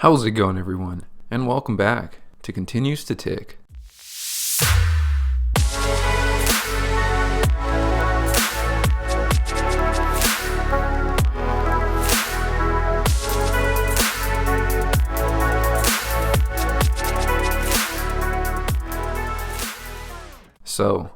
How's it going, everyone? And welcome back to Continues to Tick. So,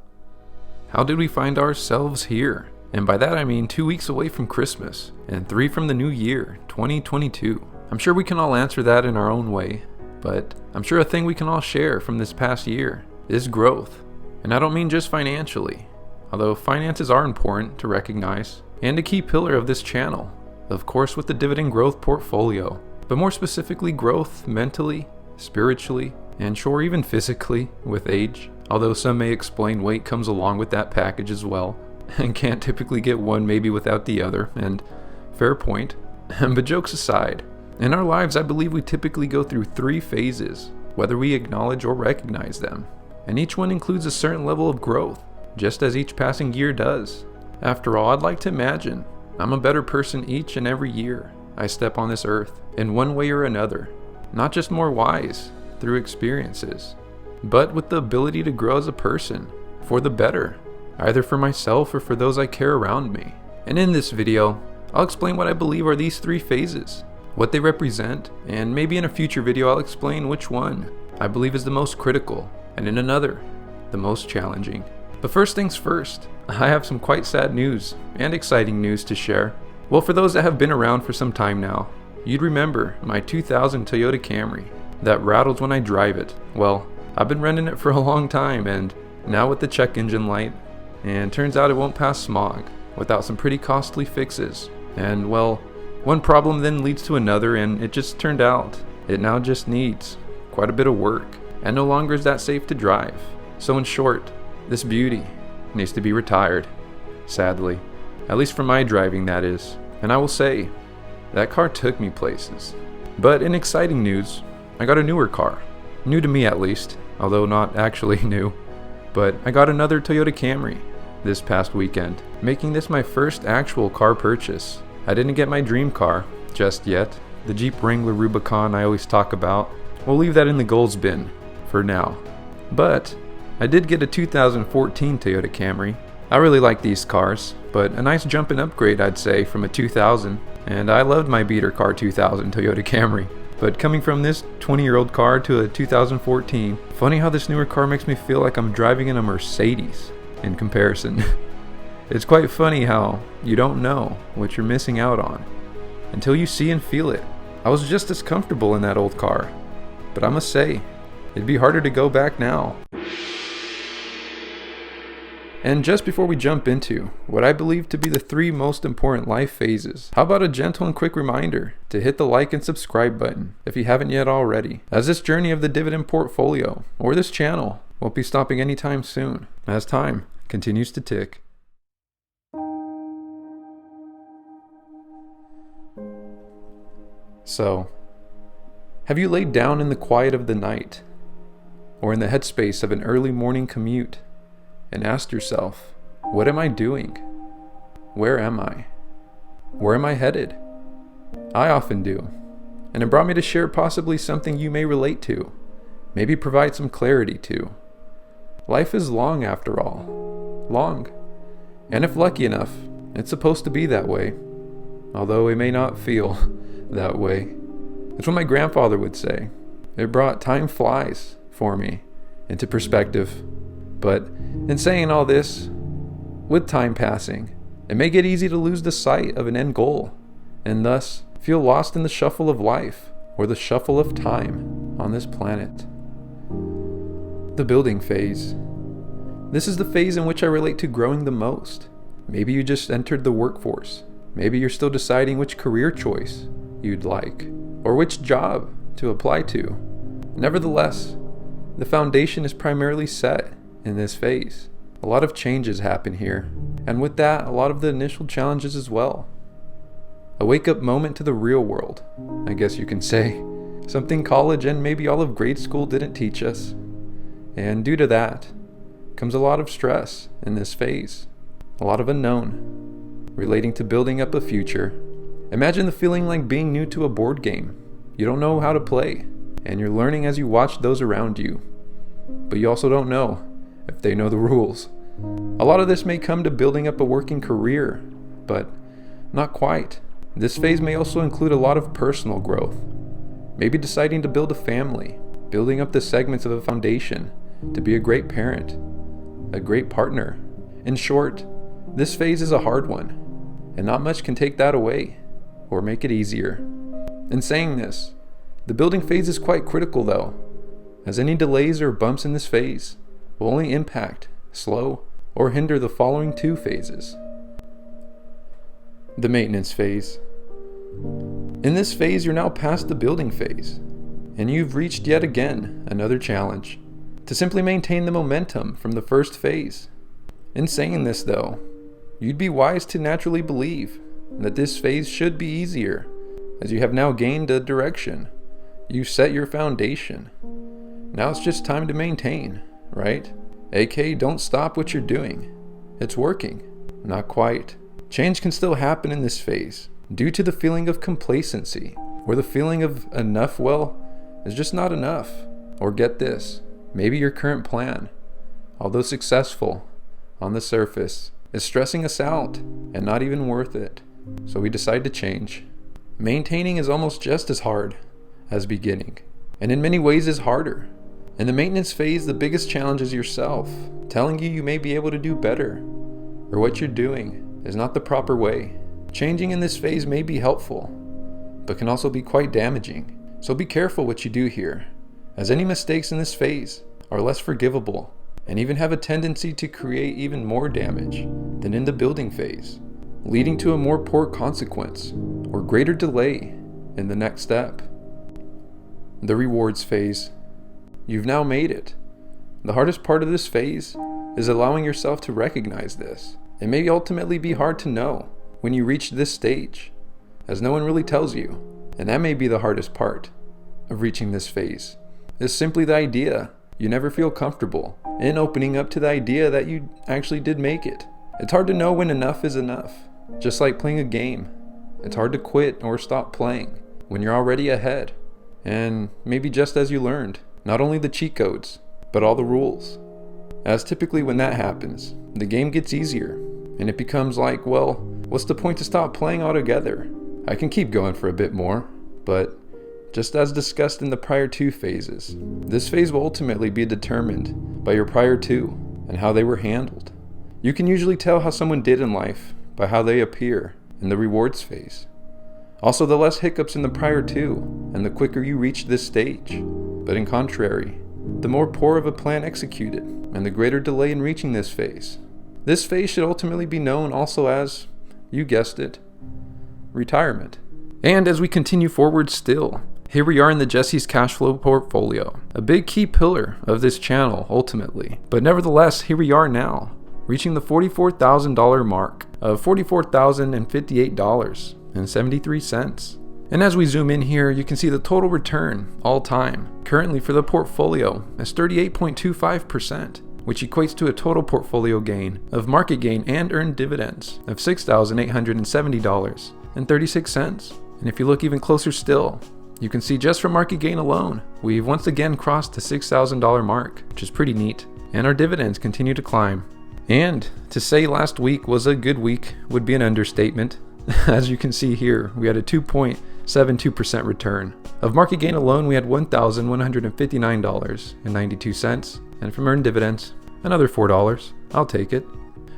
how did we find ourselves here? And by that I mean 2 weeks away from Christmas and 3 from the new year, 2022. I'm sure we can all answer that in our own way, but I'm sure a thing we can all share from this past year is growth. And I don't mean just financially, although finances are important to recognize and a key pillar of this channel, of course with the dividend growth portfolio, but more specifically growth mentally, spiritually, and sure even physically with age, although some may explain weight comes along with that package as well, and can't typically get one maybe without the other, and fair point. But jokes aside, in our lives I believe we typically go through 3 phases, whether we acknowledge or recognize them, and each one includes a certain level of growth, just as each passing year does. After all, I'd like to imagine I'm a better person each and every year I step on this earth, in one way or another, not just more wise through experiences, but with the ability to grow as a person, for the better, either for myself or for those I care around me. And in this video, I'll explain what I believe are these 3 phases, what they represent, and maybe in a future video I'll explain which one I believe is the most critical, and in another, the most challenging. But first things first, I have some quite sad news and exciting news to share. Well, for those that have been around for some time now, you'd remember my 2000 Toyota Camry that rattles when I drive it. Well, I've been renting it for a long time, and now with the check engine light, and turns out it won't pass smog without some pretty costly fixes. And well, one problem then leads to another, and it just turned out it now just needs quite a bit of work, and no longer is that safe to drive. So in short, this beauty needs to be retired, sadly. At least for my driving, that is. And I will say, that car took me places. But in exciting news, I got a newer car. New to me at least, although not actually new. But I got another Toyota Camry this past weekend, making this my first actual car purchase. I didn't get my dream car just yet, the Jeep Wrangler Rubicon I always talk about. We'll leave that in the goals bin for now. But I did get a 2014 Toyota Camry. I really like these cars, but a nice jump and upgrade I'd say from a 2000, and I loved my beater car 2000 Toyota Camry. But coming from this 20-year-old car to a 2014, funny how this newer car makes me feel like I'm driving in a Mercedes in comparison. It's quite funny how you don't know what you're missing out on until you see and feel it. I was just as comfortable in that old car, but I must say, it'd be harder to go back now. And just before we jump into what I believe to be the 3 most important life phases, how about a gentle and quick reminder to hit the like and subscribe button if you haven't yet already, as this journey of the dividend portfolio, or this channel, won't be stopping anytime soon, as time continues to tick. So, have you laid down in the quiet of the night, or in the headspace of an early morning commute, and asked yourself, what am I doing? Where am I? Where am I headed? I often do, and it brought me to share possibly something you may relate to, maybe provide some clarity to. Life is long after all. Long. And if lucky enough, it's supposed to be that way, although it may not feel that way. It's what my grandfather would say. It brought time flies for me into perspective. But in saying all this, with time passing, it may get easy to lose the sight of an end goal, and thus feel lost in the shuffle of life, or the shuffle of time on this planet. The building phase. This is the phase in which I relate to growing the most. Maybe you just entered the workforce. Maybe you're still deciding which career choice you'd like, or which job to apply to. Nevertheless, the foundation is primarily set in this phase. A lot of changes happen here, and with that, a lot of the initial challenges as well. A wake-up moment to the real world, I guess you can say. Something college and maybe all of grade school didn't teach us. And due to that, comes a lot of stress in this phase. A lot of unknown, relating to building up a future. Imagine the feeling like being new to a board game. You don't know how to play, and you're learning as you watch those around you. But you also don't know if they know the rules. A lot of this may come to building up a working career, but not quite. This phase may also include a lot of personal growth. Maybe deciding to build a family, building up the segments of a foundation to be a great parent, a great partner. In short, this phase is a hard one, and not much can take that away or make it easier. In saying this, the building phase is quite critical though, as any delays or bumps in this phase will only impact, slow, or hinder the following two phases. The maintenance phase. In this phase, you're now past the building phase, and you've reached yet again another challenge to simply maintain the momentum from the first phase. In saying this though, you'd be wise to naturally believe that this phase should be easier, as you have now gained a direction. You've set your foundation. Now it's just time to maintain, right? aka don't stop what you're doing. It's working. Not quite. Change can still happen in this phase due to the feeling of complacency, or the feeling of enough, is just not enough. Or get this, maybe your current plan, although successful on the surface, is stressing us out and not even worth it. So we decide to change. Maintaining is almost just as hard as beginning, and in many ways is harder. In the maintenance phase, the biggest challenge is yourself, telling you may be able to do better, or what you're doing is not the proper way. Changing in this phase may be helpful, but can also be quite damaging. So be careful what you do here, as any mistakes in this phase are less forgivable, and even have a tendency to create even more damage than in the building phase, leading to a more poor consequence or greater delay in the next step. The rewards phase. You've now made it. The hardest part of this phase is allowing yourself to recognize this. It may ultimately be hard to know when you reach this stage, as no one really tells you, and that may be the hardest part of reaching this phase, is simply the idea you never feel comfortable in opening up to the idea that you actually did make it. It's hard to know when enough is enough, just like playing a game. It's hard to quit or stop playing when you're already ahead, and maybe just as you learned not only the cheat codes, but all the rules. As typically when that happens, the game gets easier, and it becomes like, what's the point to stop playing altogether? I can keep going for a bit more, but just as discussed in the prior two phases, this phase will ultimately be determined by your prior two and how they were handled. You can usually tell how someone did in life by how they appear in the rewards phase. Also, the less hiccups in the prior two, and the quicker you reach this stage. But in contrary, the more poor of a plan executed, and the greater delay in reaching this phase. This phase should ultimately be known also as, you guessed it, retirement. And as we continue forward still, here we are in the Jesse's cash flow portfolio, a big key pillar of this channel ultimately. But nevertheless, here we are now, reaching the $44,000 mark of $44,058.73. And as we zoom in here, you can see the total return all time currently for the portfolio is 38.25%, which equates to a total portfolio gain of market gain and earned dividends of $6,870.36. And if you look even closer still, you can see just from market gain alone, we've once again crossed the $6,000 mark, which is pretty neat, and our dividends continue to climb. And to say last week was a good week would be an understatement. As you can see here, we had a 2.72% return. Of market gain alone, we had $1,159.92, and from earned dividends, another $4. I'll take it.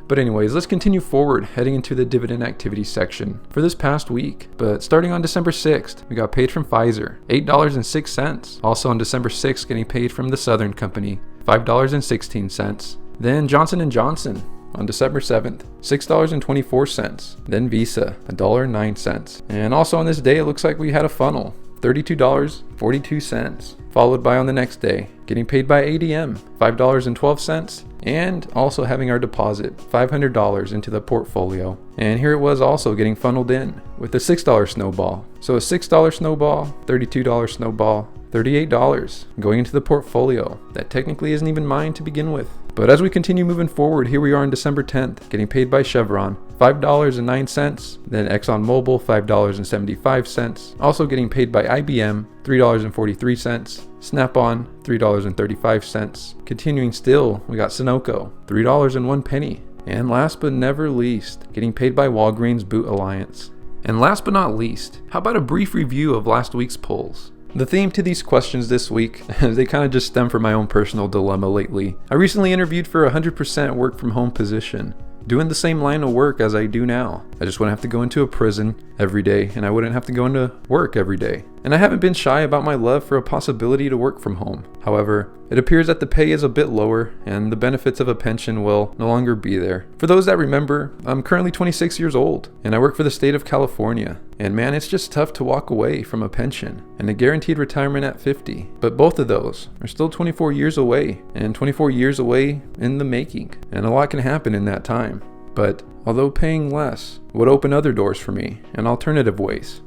But anyways, let's continue forward, heading into the dividend activity section for this past week. But starting on December 6th, we got paid from Pfizer, $8.06. Also on December 6th, getting paid from the Southern Company, $5.16. Then Johnson & Johnson on December 7th, $6.24. Then Visa, $1.09. And also on this day, it looks like we had a funnel, $32.42. Followed by on the next day, getting paid by ADM, $5.12. And also having our deposit, $500 into the portfolio. And here it was also getting funneled in with a $6 snowball. So a $6 snowball, $32 snowball, $38 going into the portfolio that technically isn't even mine to begin with, But as we continue moving forward, here we are on December 10th, getting paid by Chevron, $5.09, then ExxonMobil, $5.75, also getting paid by IBM, $3.43, Snap-on, $3.35. Continuing still, we got Sunoco, $3.01. And last but never least, getting paid by Walgreens Boot Alliance. And last but not least, how about a brief review of last week's polls? The theme to these questions this week, they kind of just stem from my own personal dilemma lately. I recently interviewed for a 100% work from home position, doing the same line of work as I do now. I just wouldn't have to go into a prison every day, and I wouldn't have to go into work every day. And I haven't been shy about my love for a possibility to work from home. However, it appears that the pay is a bit lower, and the benefits of a pension will no longer be there. For those that remember, I'm currently 26 years old, and I work for the state of California. And man, it's just tough to walk away from a pension and a guaranteed retirement at 50. But both of those are still 24 years away, and 24 years away in the making. And a lot can happen in that time. But although paying less would open other doors for me in alternative ways,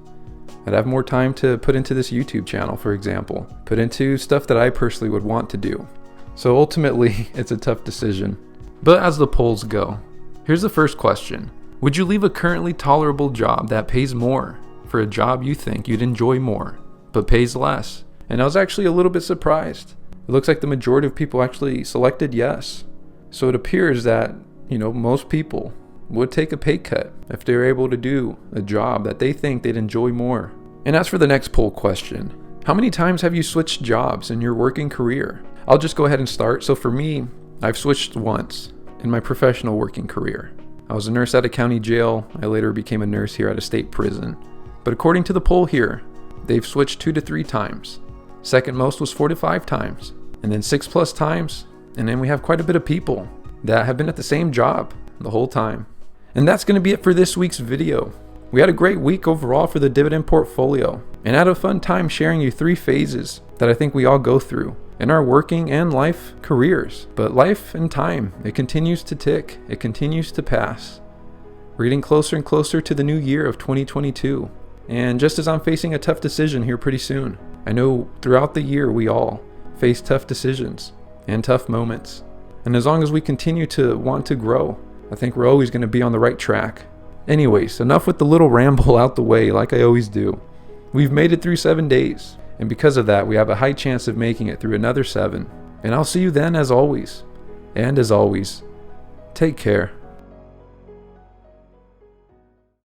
I'd have more time to put into this YouTube channel, for example, put into stuff that I personally would want to do. So ultimately, it's a tough decision. But as the polls go, here's the first question. Would you leave a currently tolerable job that pays more for a job you think you'd enjoy more, but pays less? And I was actually a little bit surprised. It looks like the majority of people actually selected yes. So it appears that, most people would take a pay cut if they're able to do a job that they think they'd enjoy more. And as for the next poll question, how many times have you switched jobs in your working career? I'll just go ahead and start. So for me, I've switched once in my professional working career. I was a nurse at a county jail. I later became a nurse here at a state prison. But according to the poll here, they've switched 2 to 3 times. Second most was 4 to 5 times. And then 6+ times. And then we have quite a bit of people that have been at the same job the whole time. And that's going to be it for this week's video. We had a great week overall for the dividend portfolio, and had a fun time sharing you 3 phases that I think we all go through in our working and life careers. But life and time, it continues to tick, it continues to pass. We're getting closer and closer to the new year of 2022. And just as I'm facing a tough decision here pretty soon, I know throughout the year we all face tough decisions and tough moments. And as long as we continue to want to grow, I think we're always going to be on the right track. Anyways, enough with the little ramble out the way like I always do. We've made it through 7 days, and because of that, we have a high chance of making it through another 7. And I'll see you then as always. And as always, take care.